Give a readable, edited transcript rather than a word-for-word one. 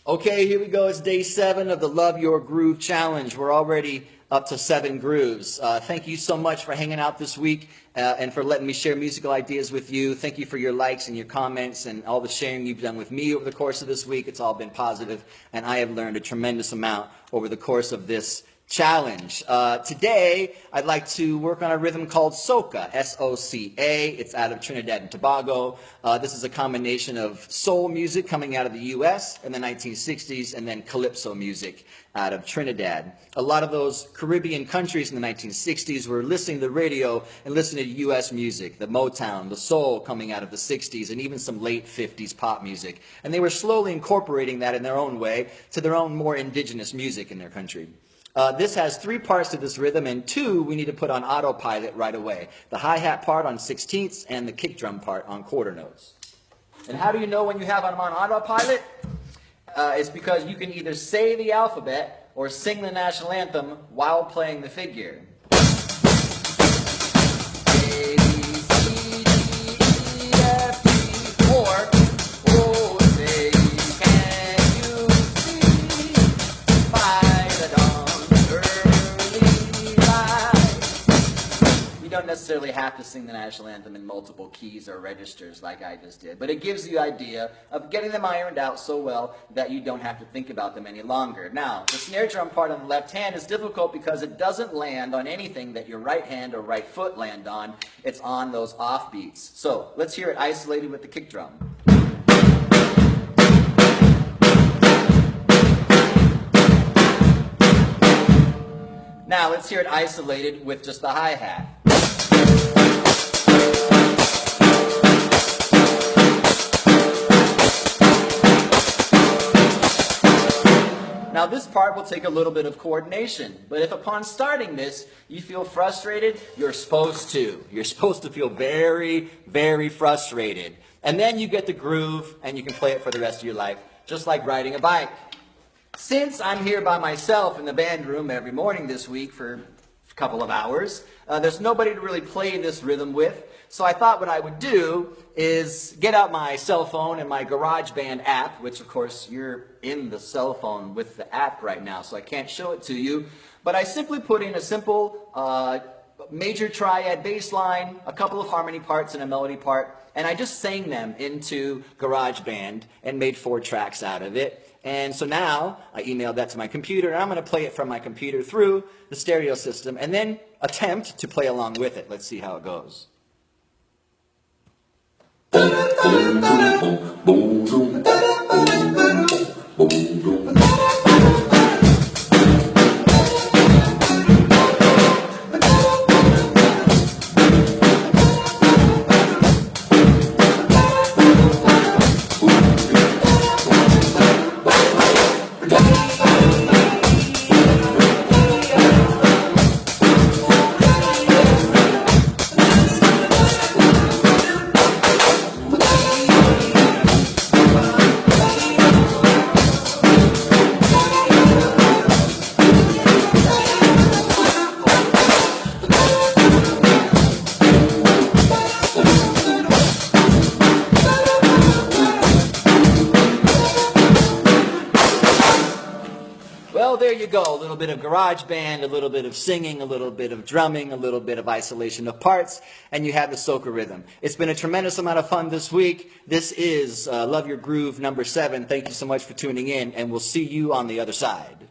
Okay, here we go. It's day 7 of the Love Your Groove Challenge. We're already up to 7 grooves. Thank you so much for hanging out this week and for letting me share musical ideas with you. Thank you for your likes and your comments and all the sharing you've done with me over the course of this week. It's all been positive, and I have learned a tremendous amount over the course of this challenge. Today, I'd like to work on a rhythm called soca, S-O-C-A. It's out of Trinidad and Tobago. This is a combination of soul music coming out of the U.S. in the 1960s and then calypso music out of Trinidad. A lot of those Caribbean countries in the 1960s were listening to the radio and listening to U.S. music, the Motown, the soul coming out of the 60s, and even some late 50s pop music. And they were slowly incorporating that in their own way to their own more indigenous music in their country. This has 3 parts to this rhythm, and 2 we need to put on autopilot right away. The hi-hat part on 16ths and the kick drum part on quarter notes. And how do you know when you have them on autopilot? It's because you can either say the alphabet or sing the national anthem while playing the figure. A, B, C, D, E, F, G, or oh, say, can you see by the dawn's early light? You don't necessarily have to sing the national anthem in multiple keys or registers like I just did, but it gives you the idea of getting them ironed out so well that you don't have to think about them any longer. Now, the snare drum part on the left hand is difficult because it doesn't land on anything that your right hand or right foot land on. It's on those offbeats. So let's hear it isolated with the kick drum. Now let's hear it isolated with just the hi-hat. Now this part will take a little bit of coordination, but if upon starting this you feel frustrated, you're supposed to. You're supposed to feel very, very frustrated. And then you get the groove and you can play it for the rest of your life, just like riding a bike. Since I'm here by myself in the band room every morning this week for a couple of hours, there's nobody to really play this rhythm with. So I thought what I would do is get out my cell phone and my GarageBand app, which of course you're in the cell phone with the app right now, so I can't show it to you. But I simply put in a simple major triad bass line, a couple of harmony parts and a melody part, and I just sang them into GarageBand and made 4 tracks out of it. And so now I emailed that to my computer, and I'm going to play it from my computer through the stereo system and then attempt to play along with it. Let's see how it goes. Well, there you go. A little bit of GarageBand, a little bit of singing, a little bit of drumming, a little bit of isolation of parts, and you have the soca rhythm. It's been a tremendous amount of fun this week. This is Love Your Groove number 7. Thank you so much for tuning in, and we'll see you on the other side.